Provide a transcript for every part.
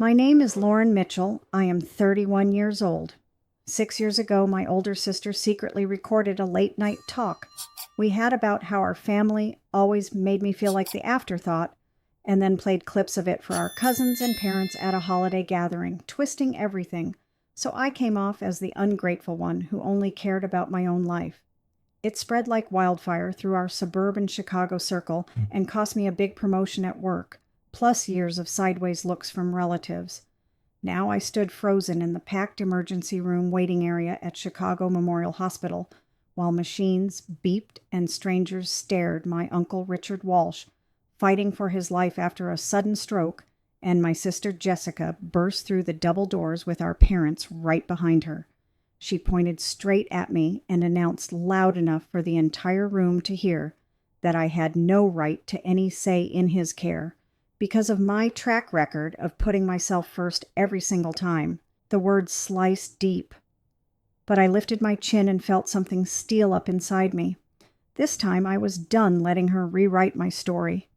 My name is Lauren Mitchell. I am 31 years old. 6 years ago, my older sister secretly recorded a late-night talk we had about how our family always made me feel like the afterthought, and then played clips of it for our cousins and parents at a holiday gathering, twisting everything, so I came off as the ungrateful one who only cared about my own life. It spread like wildfire through our suburban Chicago circle and cost me a big promotion at work, plus years of sideways looks from relatives. Now I stood frozen in the packed emergency room waiting area at Chicago Memorial Hospital, while machines beeped and strangers stared my Uncle Richard Walsh, fighting for his life after a sudden stroke, and my sister Jessica burst through the double doors with our parents right behind her. She pointed straight at me and announced loud enough for the entire room to hear that I had no right to any say in his care, because of my track record of putting myself first every single time. The words sliced deep. But I lifted my chin and felt something steal up inside me. This time I was done letting her rewrite my story.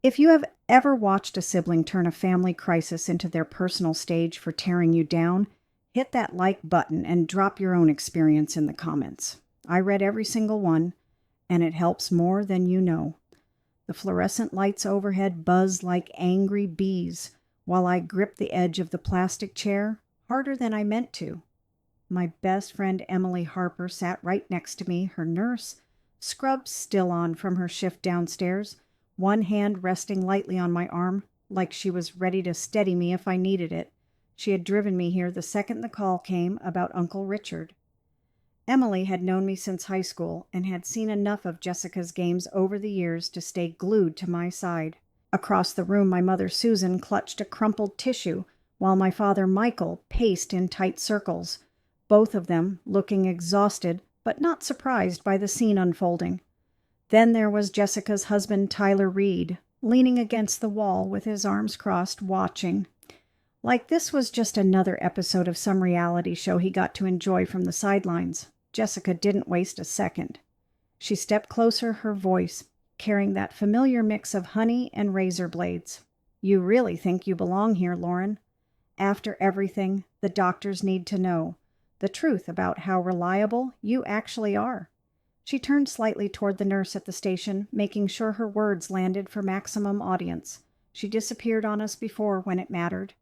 If you have ever watched a sibling turn a family crisis into their personal stage for tearing you down, hit that like button and drop your own experience in the comments. I read every single one, and it helps more than you know. The fluorescent lights overhead buzzed like angry bees while I gripped the edge of the plastic chair harder than I meant to. My best friend Emily Harper sat right next to me, her nurse, scrubs still on from her shift downstairs, one hand resting lightly on my arm, like she was ready to steady me if I needed it. She had driven me here the second the call came about Uncle Richard. Emily had known me since high school and had seen enough of Jessica's games over the years to stay glued to my side. Across the room, my mother Susan clutched a crumpled tissue, while my father Michael paced in tight circles, both of them looking exhausted but not surprised by the scene unfolding. Then there was Jessica's husband Tyler Reed, leaning against the wall with his arms crossed, watching. Like this was just another episode of some reality show he got to enjoy from the sidelines. Jessica didn't waste a second. She stepped closer, her voice carrying that familiar mix of honey and razor blades. "You really think you belong here, Lauren? After everything, the doctors need to know the truth about how reliable you actually are." She turned slightly toward the nurse at the station, making sure her words landed for maximum audience. She disappeared on us before when it mattered.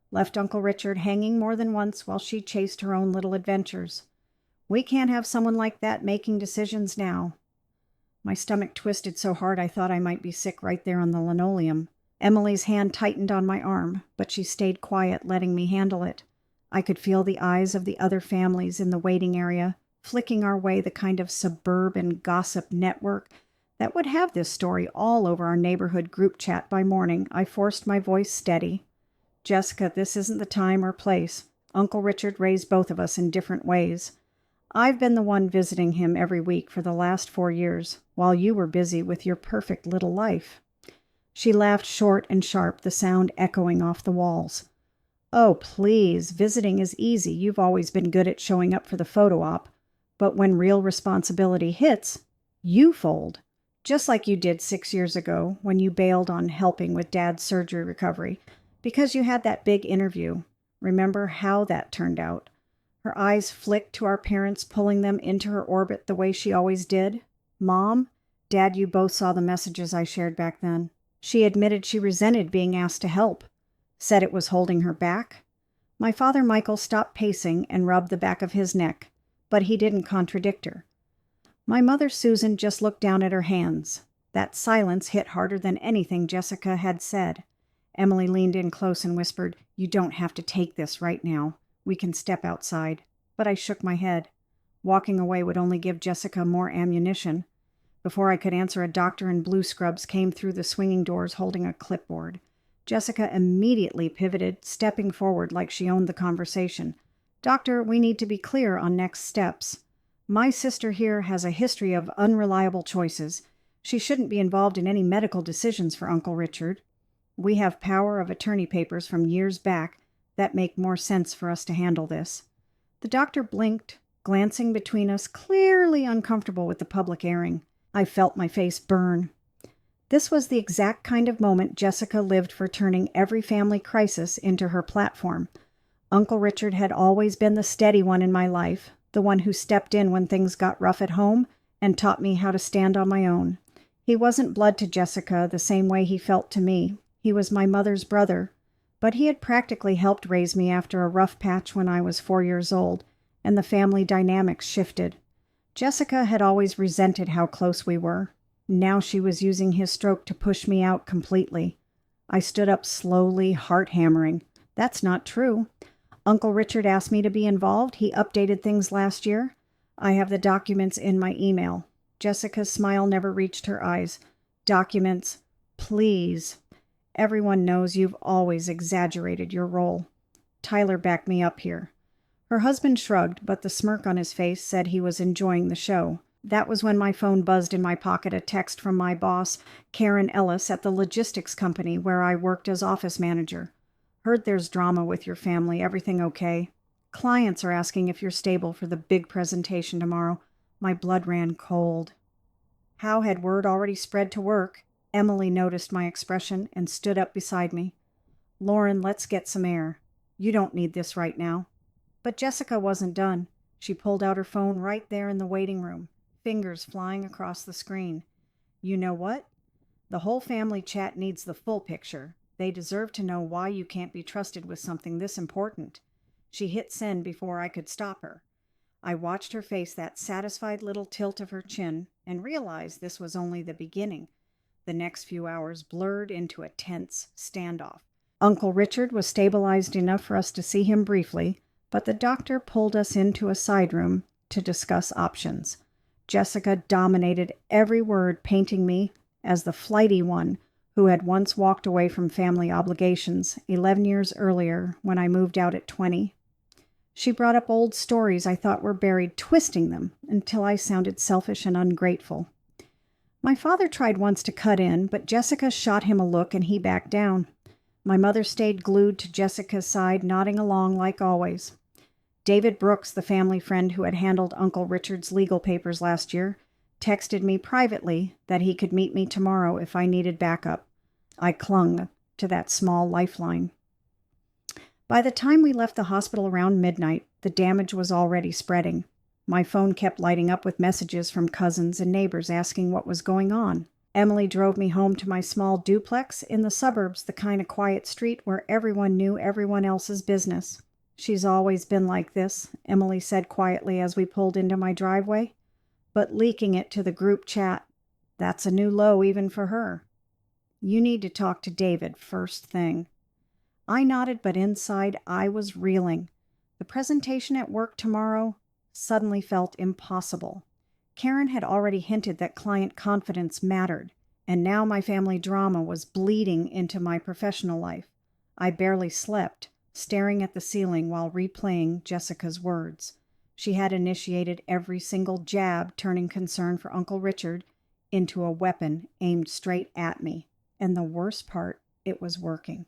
Left Uncle Richard hanging more than once while she chased her own little adventures. We can't have someone like that making decisions now. My stomach twisted so hard I thought I might be sick right there on the linoleum. Emily's hand tightened on my arm, but she stayed quiet, letting me handle it. I could feel the eyes of the other families in the waiting area, flicking our way the kind of suburban gossip network that would have this story all over our neighborhood group chat by morning. I forced my voice steady. "Jessica, this isn't the time or place. Uncle Richard raised both of us in different ways. I've been the one visiting him every week for the last 4 years, while you were busy with your perfect little life." She laughed short and sharp, the sound echoing off the walls. "Oh, please, visiting is easy. You've always been good at showing up for the photo op. But when real responsibility hits, you fold. Just like you did 6 years ago when you bailed on helping with Dad's surgery recovery because you had that big interview. Remember how that turned out?" Her eyes flicked to our parents, pulling them into her orbit the way she always did. "Mom, Dad, you both saw the messages I shared back then." She admitted she resented being asked to help. Said it was holding her back. My father Michael stopped pacing and rubbed the back of his neck, but he didn't contradict her. My mother Susan just looked down at her hands. That silence hit harder than anything Jessica had said. Emily leaned in close and whispered, "You don't have to take this right now. We can step outside." But I shook my head. Walking away would only give Jessica more ammunition. Before I could answer, a doctor in blue scrubs came through the swinging doors holding a clipboard. Jessica immediately pivoted, stepping forward like she owned the conversation. "Doctor, we need to be clear on next steps. My sister here has a history of unreliable choices. She shouldn't be involved in any medical decisions for Uncle Richard. We have power of attorney papers from years back that make more sense for us to handle this." The doctor blinked, glancing between us, clearly uncomfortable with the public airing. I felt my face burn. This was the exact kind of moment Jessica lived for, turning every family crisis into her platform. Uncle Richard had always been the steady one in my life, the one who stepped in when things got rough at home and taught me how to stand on my own. He wasn't blood to Jessica the same way he felt to me. He was my mother's brother, but he had practically helped raise me after a rough patch when I was 4 years old, and the family dynamics shifted. Jessica had always resented how close we were. Now she was using his stroke to push me out completely. I stood up slowly, heart hammering. That's not true. Uncle Richard asked me to be involved. He updated things last year. I have the documents in my email. Jessica's smile never reached her eyes. Documents, please. Everyone knows you've always exaggerated your role. Tyler backed me up here. Her husband shrugged, but the smirk on his face said he was enjoying the show. That was when my phone buzzed in my pocket, a text from my boss, Karen Ellis, at the logistics company where I worked as office manager. Heard there's drama with your family. Everything okay? Clients are asking if you're stable for the big presentation tomorrow. My blood ran cold. How had word already spread to work? Emily noticed my expression and stood up beside me. Lauren, let's get some air. You don't need this right now. But Jessica wasn't done. She pulled out her phone right there in the waiting room, fingers flying across the screen. You know what? The whole family chat needs the full picture. They deserve to know why you can't be trusted with something this important. She hit send before I could stop her. I watched her face that satisfied little tilt of her chin and realized this was only the beginning. The next few hours blurred into a tense standoff. Uncle Richard was stabilized enough for us to see him briefly, but the doctor pulled us into a side room to discuss options. Jessica dominated every word, painting me as the flighty one who had once walked away from family obligations 11 years earlier when I moved out at 20. She brought up old stories I thought were buried, twisting them until I sounded selfish and ungrateful. My father tried once to cut in, but Jessica shot him a look and he backed down. My mother stayed glued to Jessica's side, nodding along like always. David Brooks, the family friend who had handled Uncle Richard's legal papers last year, texted me privately that he could meet me tomorrow if I needed backup. I clung to that small lifeline. By the time we left the hospital around midnight, the damage was already spreading. My phone kept lighting up with messages from cousins and neighbors asking what was going on. Emily drove me home to my small duplex in the suburbs, the kind of quiet street where everyone knew everyone else's business. She's always been like this, Emily said quietly as we pulled into my driveway. But leaking it to the group chat, that's a new low even for her. You need to talk to David first thing. I nodded, but inside I was reeling. The presentation at work tomorrow suddenly felt impossible. Karen had already hinted that client confidence mattered, and now my family drama was bleeding into my professional life. I barely slept, staring at the ceiling while replaying Jessica's words. She had initiated every single jab, turning concern for Uncle Richard into a weapon aimed straight at me. And the worst part, it was working.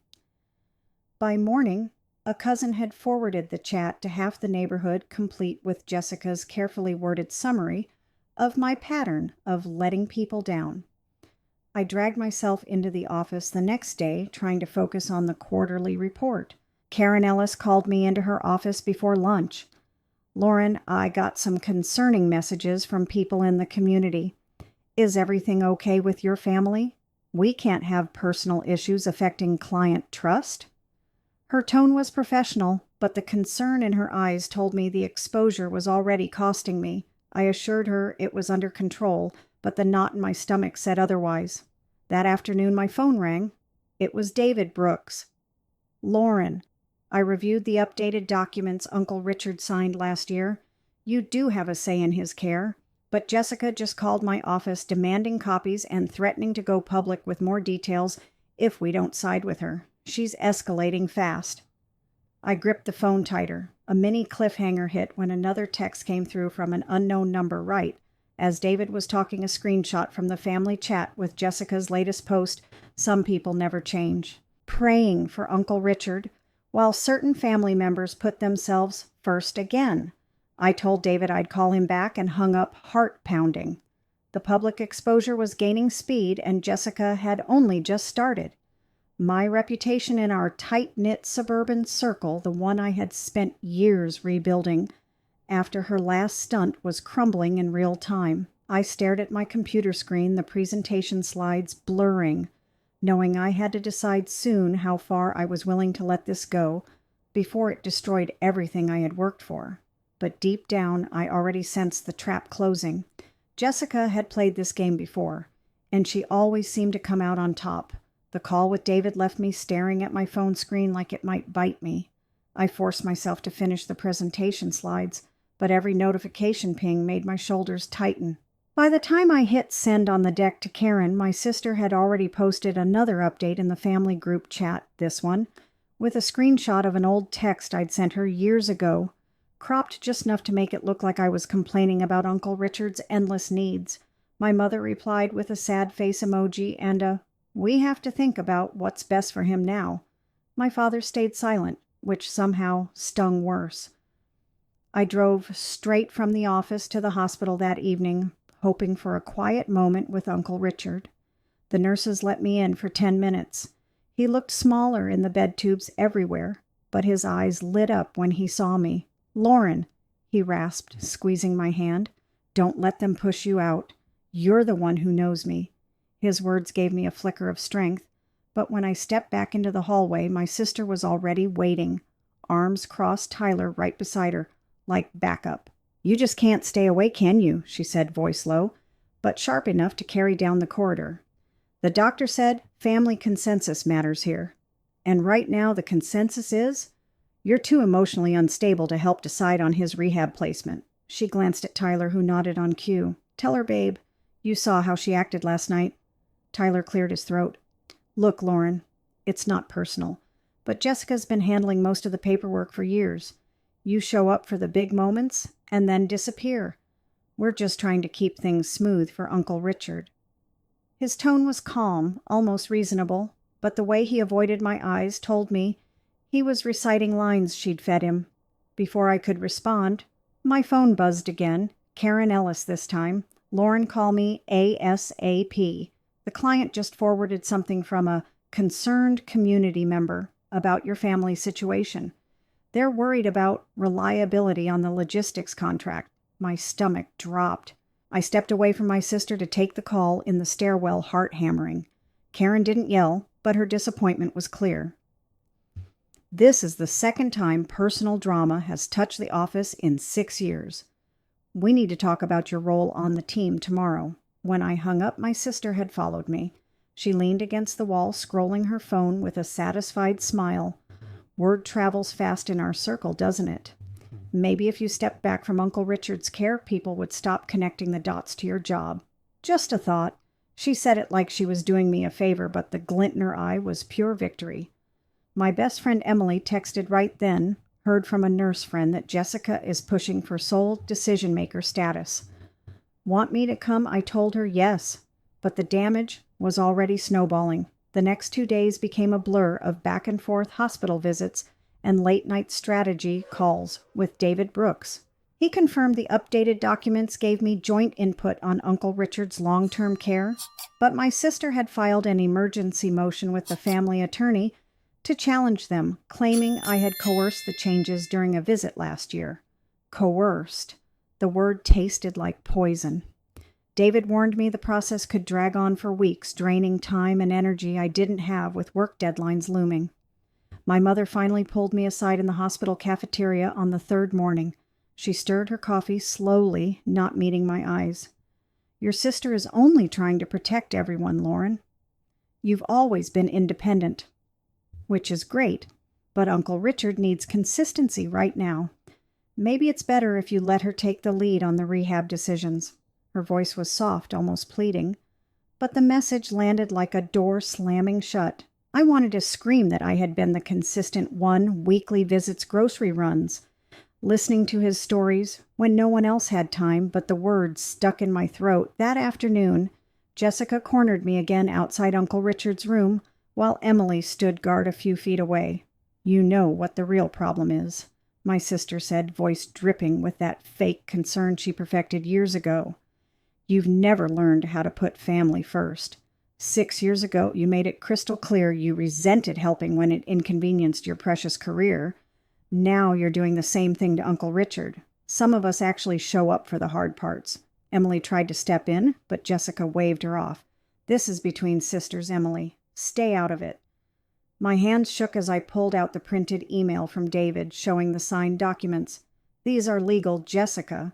By morning, a cousin had forwarded the chat to half the neighborhood, complete with Jessica's carefully worded summary of my pattern of letting people down. I dragged myself into the office the next day, trying to focus on the quarterly report. Karen Ellis called me into her office before lunch. Lauren, I got some concerning messages from people in the community. Is everything okay with your family? We can't have personal issues affecting client trust. Her tone was professional, but the concern in her eyes told me the exposure was already costing me. I assured her it was under control, but the knot in my stomach said otherwise. That afternoon my phone rang. It was David Brooks. Lauren, I reviewed the updated documents Uncle Richard signed last year. You do have a say in his care, but Jessica just called my office demanding copies and threatening to go public with more details if we don't side with her. She's escalating fast. I gripped the phone tighter. A mini cliffhanger hit when another text came through from an unknown number right as David was talking a screenshot from the family chat with Jessica's latest post, "Some people never change," praying for Uncle Richard, while certain family members put themselves first again. I told David I'd call him back and hung up, heart pounding. The public exposure was gaining speed, and Jessica had only just started. My reputation in our tight-knit suburban circle, the one I had spent years rebuilding, after her last stunt was crumbling in real time. I stared at my computer screen, the presentation slides blurring, knowing I had to decide soon how far I was willing to let this go before it destroyed everything I had worked for. But deep down, I already sensed the trap closing. Jessica had played this game before, and she always seemed to come out on top. The call with David left me staring at my phone screen like it might bite me. I forced myself to finish the presentation slides, but every notification ping made my shoulders tighten. By the time I hit send on the deck to Karen, my sister had already posted another update in the family group chat, this one, with a screenshot of an old text I'd sent her years ago, cropped just enough to make it look like I was complaining about Uncle Richard's endless needs. My mother replied with a sad face emoji and a, "We have to think about what's best for him now." My father stayed silent, which somehow stung worse. I drove straight from the office to the hospital that evening, hoping for a quiet moment with Uncle Richard. The nurses let me in for 10 minutes. He looked smaller in the bed tubes everywhere, but his eyes lit up when he saw me. "Lauren," he rasped, squeezing my hand, "don't let them push you out. You're the one who knows me." His words gave me a flicker of strength, but when I stepped back into the hallway, my sister was already waiting, arms crossed Tyler right beside her, like backup. "You just can't stay away, can you?" she said, voice low, but sharp enough to carry down the corridor. "The doctor said family consensus matters here. And right now the consensus is, you're too emotionally unstable to help decide on his rehab placement." She glanced at Tyler, who nodded on cue. "Tell her, babe. You saw how she acted last night." Tyler cleared his throat. "Look, Lauren, it's not personal, but Jessica's been handling most of the paperwork for years. You show up for the big moments and then disappear. We're just trying to keep things smooth for Uncle Richard." His tone was calm, almost reasonable, but the way he avoided my eyes told me he was reciting lines she'd fed him. Before I could respond, my phone buzzed again. Karen Ellis this time. "Lauren, call me ASAP. The client just forwarded something from a concerned community member about your family situation. They're worried about reliability on the logistics contract." My stomach dropped. I stepped away from my sister to take the call, in the stairwell, heart hammering. Karen didn't yell, but her disappointment was clear. "This is the second time personal drama has touched the office in 6 years. We need to talk about your role on the team tomorrow." When I hung up, my sister had followed me. She leaned against the wall, scrolling her phone with a satisfied smile. "Word travels fast in our circle, doesn't it? Maybe if you stepped back from Uncle Richard's care, people would stop connecting the dots to your job. Just a thought." She said it like she was doing me a favor, but the glint in her eye was pure victory. My best friend Emily texted right then, heard from a nurse friend that Jessica is pushing for sole decision-maker status. Want me to come? I told her yes, but the damage was already snowballing. The next 2 days became a blur of back-and-forth hospital visits and late-night strategy calls with David Brooks. He confirmed the updated documents gave me joint input on Uncle Richard's long-term care, but my sister had filed an emergency motion with the family attorney to challenge them, claiming I had coerced the changes during a visit last year. Coerced. The word tasted like poison. David warned me the process could drag on for weeks, draining time and energy I didn't have with work deadlines looming. My mother finally pulled me aside in the hospital cafeteria on the 3rd morning. She stirred her coffee slowly, not meeting my eyes. "Your sister is only trying to protect everyone, Lauren. You've always been independent, which is great, but Uncle Richard needs consistency right now. Maybe it's better if you let her take the lead on the rehab decisions." Her voice was soft, almost pleading, but the message landed like a door slamming shut. I wanted to scream that I had been the consistent one, weekly visits, grocery runs, listening to his stories when no one else had time, but the words stuck in my throat. That afternoon, Jessica cornered me again outside Uncle Richard's room, while Emily stood guard a few feet away. "You know what the real problem is," my sister said, voice dripping with that fake concern she perfected years ago. You've never learned how to put family first. 6 years ago, you made it crystal clear you resented helping when it inconvenienced your precious career. Now you're doing the same thing to Uncle Richard. Some of us actually show up for the hard parts. Emily tried to step in, but Jessica waved her off. This is between sisters, Emily. Stay out of it. My hands shook as I pulled out the printed email from David showing the signed documents. These are legal, Jessica.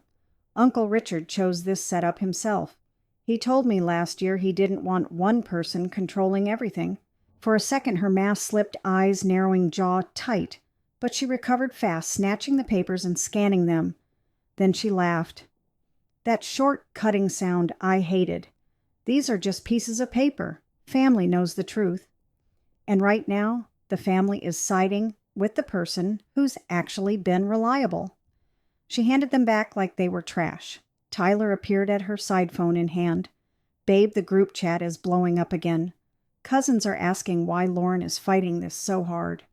Uncle Richard chose this setup himself. He told me last year he didn't want one person controlling everything. For a second, her mask-slipped eyes, narrowing jaw tight, but she recovered fast, snatching the papers and scanning them. Then she laughed. That short, cutting sound I hated. These are just pieces of paper. Family knows the truth. And right now, the family is siding with the person who's actually been reliable. She handed them back like they were trash. Tyler appeared at her side phone in hand. Babe, the group chat is blowing up again. Cousins are asking why Lauren is fighting this so hard.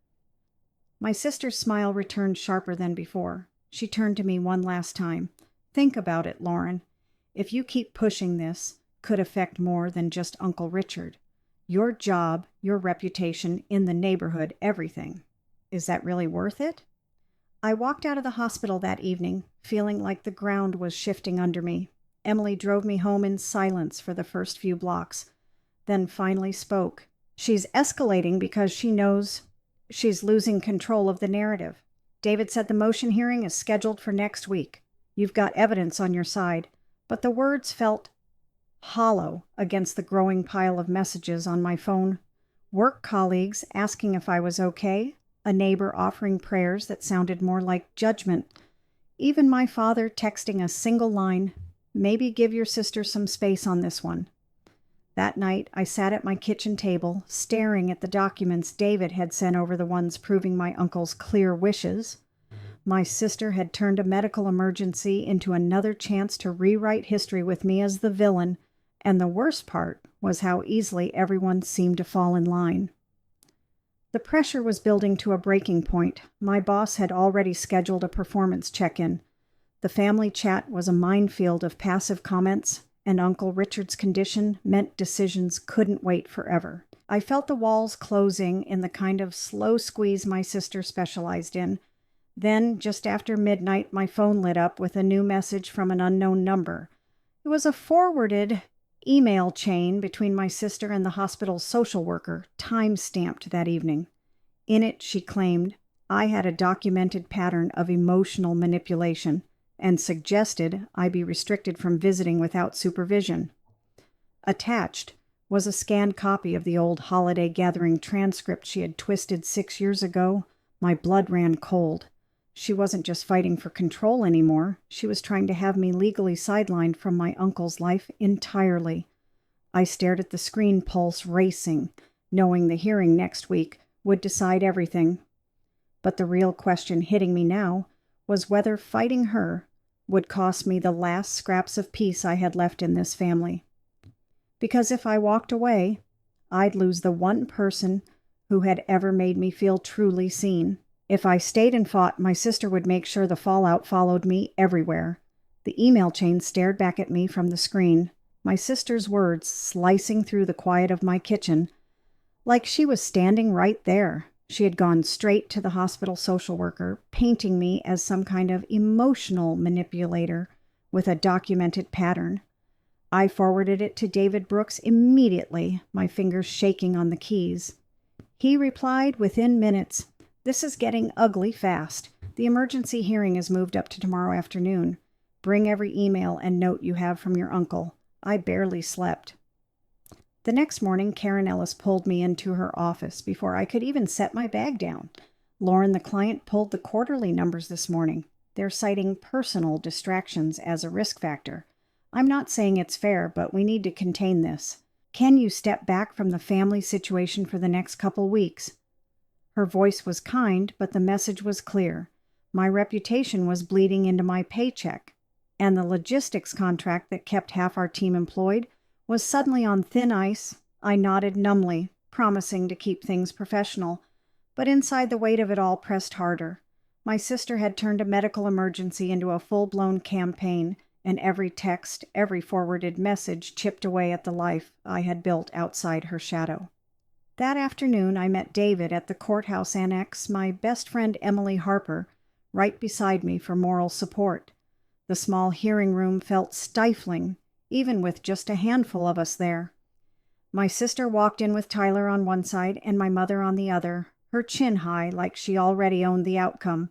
My sister's smile returned sharper than before. She turned to me one last time. Think about it, Lauren. If you keep pushing this, could affect more than just Uncle Richard. Your job, your reputation, in the neighborhood, everything. Is that really worth it? I walked out of the hospital that evening, feeling like the ground was shifting under me. Emily drove me home in silence for the first few blocks, then finally spoke. She's escalating because she knows she's losing control of the narrative. David said the motion hearing is scheduled for next week. You've got evidence on your side, but the words felt hollow against the growing pile of messages on my phone. Work colleagues asking if I was okay, a neighbor offering prayers that sounded more like judgment, even my father texting a single line, maybe give your sister some space on this one. That night, I sat at my kitchen table, staring at the documents David had sent over, the ones proving my uncle's clear wishes. My sister had turned a medical emergency into another chance to rewrite history with me as the villain, and the worst part was how easily everyone seemed to fall in line. The pressure was building to a breaking point. My boss had already scheduled a performance check-in. The family chat was a minefield of passive comments, and Uncle Richard's condition meant decisions couldn't wait forever. I felt the walls closing in the kind of slow squeeze my sister specialized in. Then, just after midnight, my phone lit up with a new message from an unknown number. It was a forwarded email chain between my sister and the hospital's social worker, time-stamped that evening. In it, she claimed I had a documented pattern of emotional manipulation and suggested I be restricted from visiting without supervision. Attached was a scanned copy of the old holiday gathering transcript she had twisted 6 years ago. My blood ran cold. She wasn't just fighting for control anymore. She was trying to have me legally sidelined from my uncle's life entirely. I stared at the screen, pulse racing, knowing the hearing next week would decide everything. But the real question hitting me now was whether fighting her would cost me the last scraps of peace I had left in this family. Because if I walked away, I'd lose the one person who had ever made me feel truly seen. If I stayed and fought, my sister would make sure the fallout followed me everywhere. The email chain stared back at me from the screen, my sister's words slicing through the quiet of my kitchen, like she was standing right there. She had gone straight to the hospital social worker, painting me as some kind of emotional manipulator with a documented pattern. I forwarded it to David Brooks immediately, my fingers shaking on the keys. He replied within minutes, "This is getting ugly fast. The emergency hearing is moved up to tomorrow afternoon. Bring every email and note you have from your uncle." I barely slept. The next morning, Karen Ellis pulled me into her office before I could even set my bag down. "Lauren, the client pulled the quarterly numbers this morning. They're citing personal distractions as a risk factor. I'm not saying it's fair, but we need to contain this. Can you step back from the family situation for the next couple weeks?" Her voice was kind, but the message was clear. My reputation was bleeding into my paycheck, and the logistics contract that kept half our team employed was suddenly on thin ice. I nodded numbly, promising to keep things professional, but inside the weight of it all pressed harder. My sister had turned a medical emergency into a full-blown campaign, and every text, every forwarded message chipped away at the life I had built outside her shadow. That afternoon, I met David at the courthouse annex, my best friend Emily Harper, right beside me for moral support. The small hearing room felt stifling, even with just a handful of us there. My sister walked in with Tyler on one side and my mother on the other, her chin high like she already owned the outcome.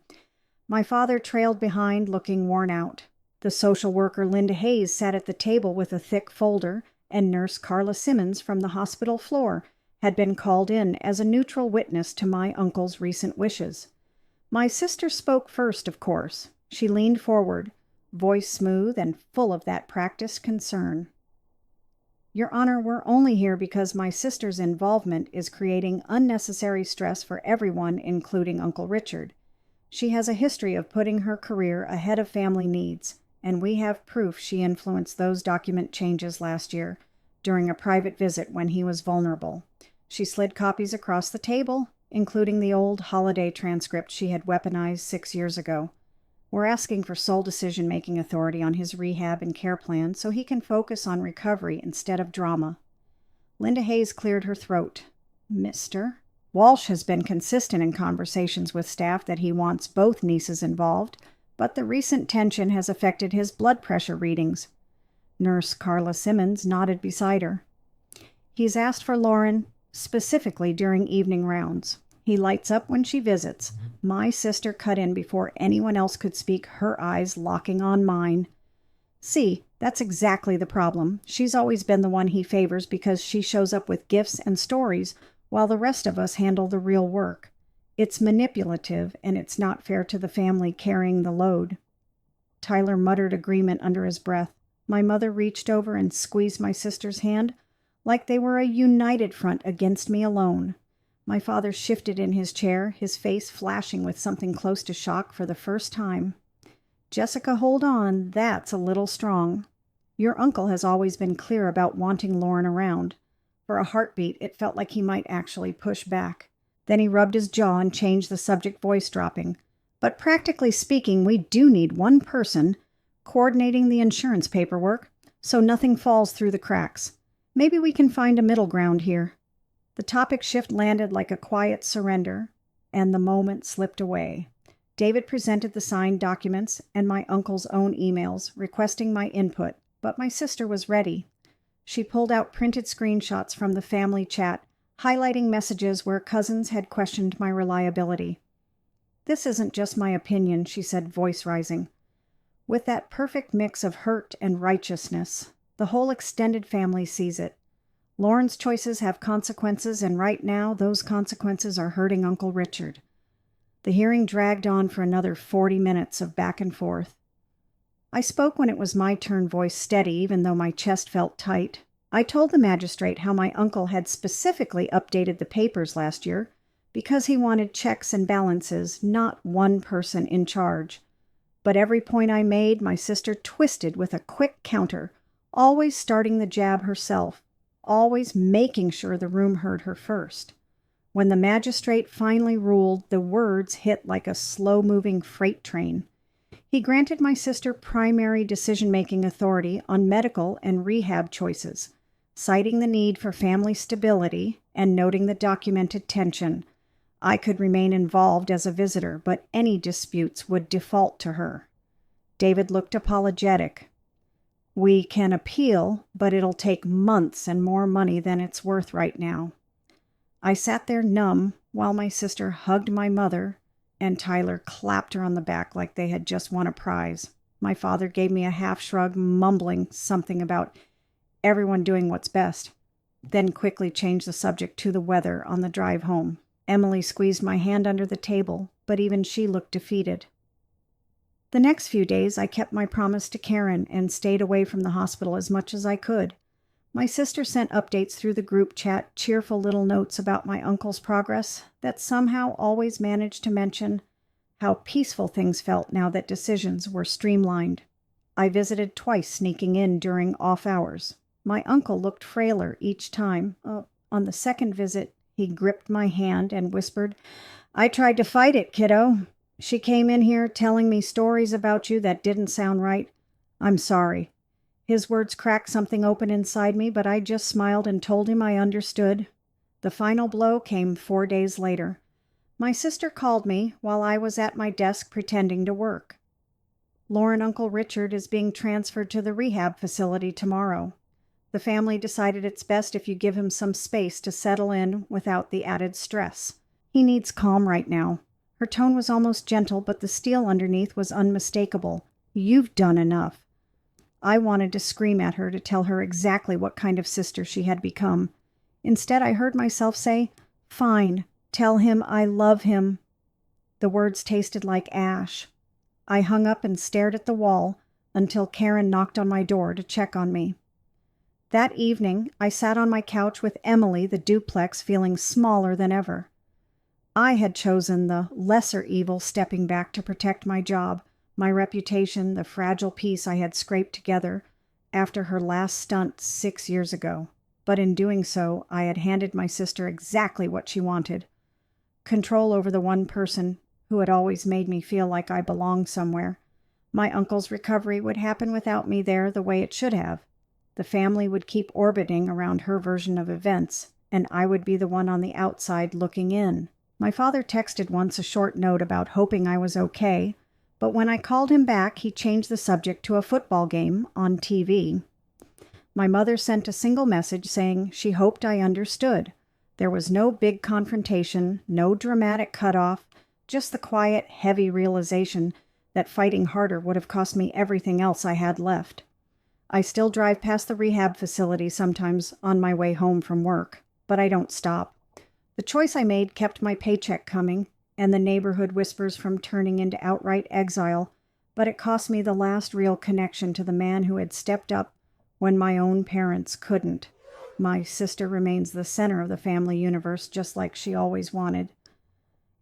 My father trailed behind, looking worn out. The social worker Linda Hayes sat at the table with a thick folder, and Nurse Carla Simmons from the hospital floor had been called in as a neutral witness to my uncle's recent wishes. My sister spoke first, of course. She leaned forward, voice smooth and full of that practiced concern. Your Honor, we're only here because my sister's involvement is creating unnecessary stress for everyone, including Uncle Richard. She has a history of putting her career ahead of family needs, and we have proof she influenced those document changes last year during a private visit when he was vulnerable. She slid copies across the table, including the old holiday transcript she had weaponized 6 years ago. We're asking for sole decision-making authority on his rehab and care plan so he can focus on recovery instead of drama. Linda Hayes cleared her throat. Mr. Walsh has been consistent in conversations with staff that he wants both nieces involved, but the recent tension has affected his blood pressure readings. Nurse Carla Simmons nodded beside her. He's asked for Lauren specifically during evening rounds. He lights up when she visits. My sister cut in before anyone else could speak, her eyes locking on mine. See, that's exactly the problem. She's always been the one he favors because she shows up with gifts and stories while the rest of us handle the real work. It's manipulative, and it's not fair to the family carrying the load. Tyler muttered agreement under his breath. My mother reached over and squeezed my sister's hand like they were a united front against me alone. My father shifted in his chair, his face flashing with something close to shock for the first time. Jessica, hold on. That's a little strong. Your uncle has always been clear about wanting Lauren around. For a heartbeat, it felt like he might actually push back. Then he rubbed his jaw and changed the subject, voice dropping. But practically speaking, we do need one person coordinating the insurance paperwork so nothing falls through the cracks. Maybe we can find a middle ground here. The topic shift landed like a quiet surrender, and the moment slipped away. David presented the signed documents and my uncle's own emails, requesting my input, but my sister was ready. She pulled out printed screenshots from the family chat, highlighting messages where cousins had questioned my reliability. This isn't just my opinion, she said, voice rising. With that perfect mix of hurt and righteousness, the whole extended family sees it. Lauren's choices have consequences, and right now, those consequences are hurting Uncle Richard. The hearing dragged on for another 40 minutes of back and forth. I spoke when it was my turn, voice steady, even though my chest felt tight. I told the magistrate how my uncle had specifically updated the papers last year because he wanted checks and balances, not one person in charge. But every point I made, my sister twisted with a quick counter, always starting the jab herself, always making sure the room heard her first. When the magistrate finally ruled, the words hit like a slow-moving freight train. He granted my sister primary decision-making authority on medical and rehab choices, citing the need for family stability and noting the documented tension. I could remain involved as a visitor, but any disputes would default to her. David looked apologetic. We can appeal, but it'll take months and more money than it's worth right now. I sat there numb while my sister hugged my mother and Tyler clapped her on the back like they had just won a prize. My father gave me a half shrug, mumbling something about everyone doing what's best, then quickly changed the subject to the weather on the drive home. Emily squeezed my hand under the table, but even she looked defeated. The next few days, I kept my promise to Karen and stayed away from the hospital as much as I could. My sister sent updates through the group chat, cheerful little notes about my uncle's progress that somehow always managed to mention how peaceful things felt now that decisions were streamlined. I visited twice, sneaking in during off hours. My uncle looked frailer each time. On the second visit, he gripped my hand and whispered, "I tried to fight it, kiddo. She came in here telling me stories about you that didn't sound right. I'm sorry." His words cracked something open inside me, but I just smiled and told him I understood. The final blow came 4 days later. My sister called me while I was at my desk pretending to work. "Lauren, Uncle Richard is being transferred to the rehab facility tomorrow. The family decided it's best if you give him some space to settle in without the added stress. He needs calm right now." Her tone was almost gentle, but the steel underneath was unmistakable. "You've done enough." I wanted to scream at her to tell her exactly what kind of sister she had become. Instead, I heard myself say, "Fine, tell him I love him." The words tasted like ash. I hung up and stared at the wall until Karen knocked on my door to check on me. That evening, I sat on my couch with Emily, the duplex, feeling smaller than ever. I had chosen the lesser evil, stepping back to protect my job, my reputation, the fragile peace I had scraped together after her last stunt 6 years ago. But in doing so, I had handed my sister exactly what she wanted: control over the one person who had always made me feel like I belonged somewhere. My uncle's recovery would happen without me there the way it should have. The family would keep orbiting around her version of events, and I would be the one on the outside looking in. My father texted once a short note about hoping I was okay, but when I called him back, he changed the subject to a football game on TV. My mother sent a single message saying she hoped I understood. There was no big confrontation, no dramatic cutoff, just the quiet, heavy realization that fighting harder would have cost me everything else I had left. I still drive past the rehab facility sometimes on my way home from work, but I don't stop. The choice I made kept my paycheck coming, and the neighborhood whispers from turning into outright exile, but it cost me the last real connection to the man who had stepped up when my own parents couldn't. My sister remains the center of the family universe, just like she always wanted.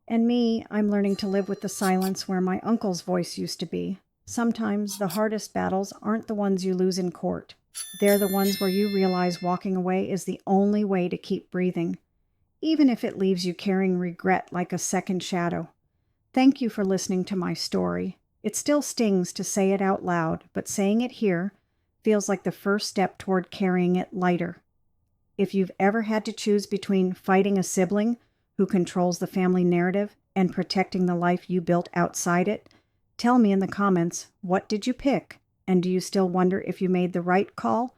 And me, I'm learning to live with the silence where my uncle's voice used to be. Sometimes the hardest battles aren't the ones you lose in court. They're the ones where you realize walking away is the only way to keep breathing, even if it leaves you carrying regret like a second shadow. Thank you for listening to my story. It still stings to say it out loud, but saying it here feels like the first step toward carrying it lighter. If you've ever had to choose between fighting a sibling who controls the family narrative and protecting the life you built outside it, tell me in the comments, what did you pick? And do you still wonder if you made the right call